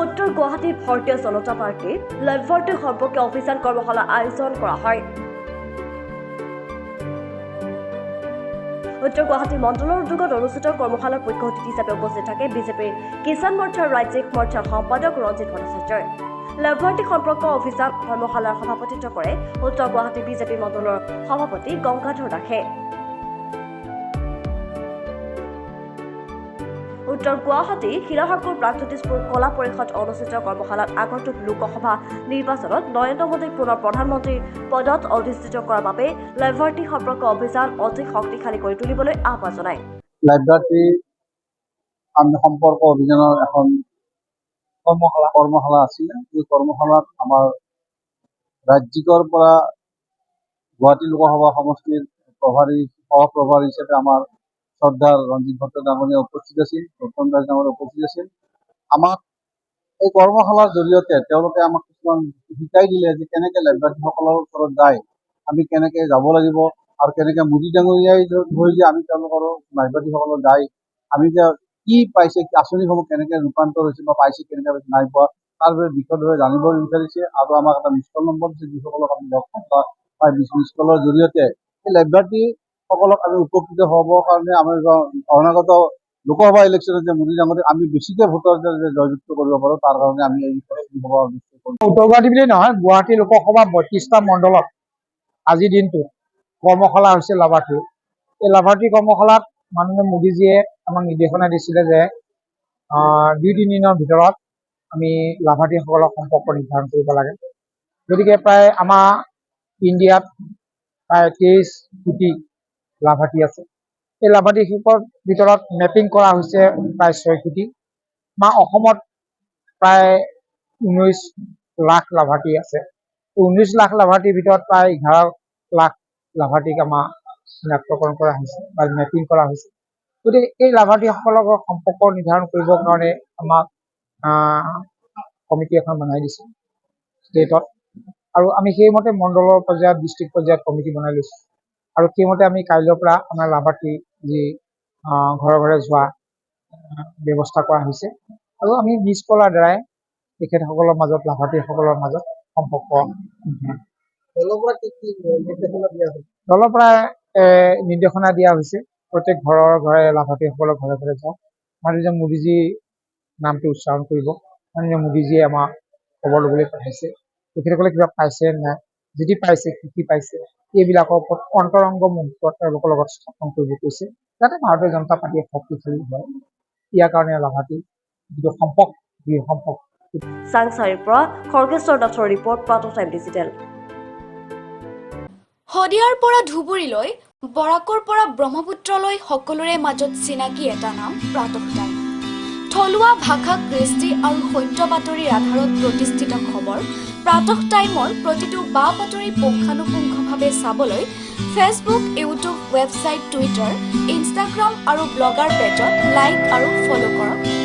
উত্তৰ গুৱাহাটীত ভাৰতীয় জনতা পাৰ্টিৰ লাভাৰ্থী সম্পৰ্কে অভিযান কৰ্মশালা আয়োজন কৰা হয়। উত্তৰ গুৱাহাটী মণ্ডলৰ উদ্যোগত অনুষ্ঠিত কৰ্মশালাৰ মুখ্য অতিথি হিচাপে উপস্থিত থাকে বিজেপিৰ কিষাণ মৰ্চাৰ ৰাজ্যিক মৰ্চাৰ সম্পাদক ৰঞ্জিত ভট্টাচাৰ্যই। লাভাৰ্থী সম্পৰ্ক অভিযান কৰ্মশালাৰ সভাপতিত্ব কৰে উত্তৰ গুৱাহাটী বিজেপি মণ্ডলৰ সভাপতি গংগাধৰ দাসে। উত্তৰ গুৱাহাটী শিলাহাকুৰ প্ৰাগজ্যোতিষপুৰ কলা পৰিষদ অনুষ্ঠিত কৰ্মশালাত আগন্তুক লোকসভা নিৰ্বাচনত নৰেন্দ্ৰ মোদীক পুনৰ প্ৰধানমন্ত্ৰীৰ পদত অধিষ্ঠিত কৰাৰ বাবে লাভাৰ্থী সম্পৰ্ক অভিযান অধিক শক্তিশালী কৰি তুলিবলৈ আহ্বান জনায়। লাভাৰ্থী সম্পৰ্ক অভিযানৰ এখন কৰ্মশালা আছিলে। এই কৰ্মশালাত আমাৰ ৰাজ্যিকৰ পৰা গুৱাহাটী লোকসভা সমষ্টিৰ সহপ্ৰভাৰী হিচাপে আমাৰ শ্ৰদ্ধাৰ ৰঞ্জিত ভট্টাচাৰ্য ডাঙৰীয়া উপস্থিত আছিল, ৰতন দাস ডাঙৰীয়া উপস্থিত আছিল। আমাক এই কৰ্মশালাৰ জৰিয়তে তেওঁলোকে আমাক কিছুমান শিকাই দিলে যে কেনেকে লাভাৰ্থীসকলৰ ওচৰত যায়, আমি কেনেকে যাব লাগিব আৰু কেনেকে মোদী ডাঙৰীয়াই ধৰি যে আমি তেওঁলোকৰ লাভাৰ্থীসকলৰ যায় আমি যে কি পাইছে, আঁচনিসমূহ কেনেকে ৰূপান্তৰ হৈছে বা পাইছে কেনেকে নাই পোৱা তাৰ বিষয়ে জানিব বিচাৰিছে আৰু আমাক এটা মিছ কল নম্বৰ দিছে, যিসকলক আমি লগ পাম বা মিছ কলৰ জৰিয়তে এই লাভাৰ্থীসকলক আমি উপকৃত হ'বৰ কাৰণে আমি অনাগত লোকসভা ইলেকশ্যনত যে মোদী ডাঙৰীয়াক আমি বেছিকে ভোটৰ জয়যুক্ত কৰিব পাৰোঁ তাৰ কাৰণে আমি এই সভা অনুষ্ঠিত কৰিম। উত্তৰ গুৱাহাটী বুলি নহয়, গুৱাহাটী লোকসভা ৩২টা মণ্ডলত আজিৰ দিনটোত কৰ্মশালা হৈছে লাভাৰ্থী। এই লাভাৰ্থী কৰ্মশালাত মাননীয় মোদীজীয়ে আমাক নিৰ্দেশনা দিছিলে যে ২-৩ দিনৰ ভিতৰত আমি লাভাৰ্থীসকলক সম্পৰ্ক নিৰ্ধাৰণ কৰিব লাগে। গতিকে প্ৰায় আমাৰ ইণ্ডিয়াত প্ৰায় ২৩ কোটি লাভাৰ্থী আছে। এই লাভাৰ্থীসকলৰ ভিতৰত মেপিং কৰা হৈছে প্ৰায় ৬ কোটি। আমাৰ অসমত প্ৰায় ১৯ লাখ লাভাৰ্থী আছে। ১৯ লাখ লাভাৰ্থীৰ ভিতৰত প্ৰায় ১১ লাখ লাভাৰ্থীক আমাৰ চিনাক্তকৰণ কৰা হৈছে বা মেপিং কৰা হৈছে। গতিকে এই লাভাৰ্থীসকলৰ সম্পৰ্ক নিৰ্ধাৰণ কৰিবৰ কাৰণে আমাক কমিটি এখন বনাই দিছে ষ্টেটত, আৰু আমি সেইমতে মণ্ডলৰ পৰ্যায়ত ডিষ্ট্ৰিক্ট পৰ্যায়ত কমিটি বনাই লৈছোঁ। আৰু সেইমতে আমি কাইলৈৰ পৰা আমাৰ লাভাৰ্থী যি ঘৰে ঘৰে যোৱা ব্যৱস্থা কৰা হৈছে আৰু আমি মিছ কলৰ দ্বাৰাই তেখেতসকলৰ মাজত লাভাৰ্থীসকলৰ মাজত সম্পৰ্ক দলৰ পৰা নিৰ্দেশনা দিয়া হৈছে প্ৰত্যেক ঘৰৰ ঘৰে লাভাৰ্থীসকলৰ ঘৰে ঘৰে যাওক, মাননীয় মোদীজীৰ নামটো উচ্চাৰণ কৰিব। মাননীয় মোদীজীয়ে আমাক খবৰ ল'বলৈ পঠাইছে তেখেতসকলে কিবা পাইছে নাই, যদি পাইছে কি পাইছে এইবিলাকৰ ওপৰত অন্তৰংগ মুহূৰ্ত তেওঁলোকৰ লগত স্থাপন কৰিব কৈছে যাতে ভাৰতীয় জনতা পাৰ্টীয়ে শক্তিশালী হয়। ইয়াৰ কাৰণে লাভাৰ্থী যিটো সম্পৰ্ক চাংচাৰীৰ পৰা খৰ্গেশ্বৰ দাসৰ ৰিপৰ্ট, প্ৰাতঃ টাইম ডিজিটেল। শদিয়াৰ পৰা ধুবুৰীলৈ, বৰাকৰ পৰা ব্ৰহ্মপুত্ৰলৈ সকলোৰে মাজত চিনাকি এটা নাম প্ৰাতঃ টাইম। থলুৱা ভাষা, কৃষ্টি আৰু সত্য বাতৰিৰ আধাৰত প্ৰতিষ্ঠিত খবৰ প্ৰাতঃ টাইমৰ প্ৰতিটো বা বাতৰি পুংখানুপুংখভাৱে চাবলৈ Facebook, YouTube, website, Twitter, Instagram আৰু ব্লগাৰ পেজত লাইক আৰু ফ'ল' কৰক।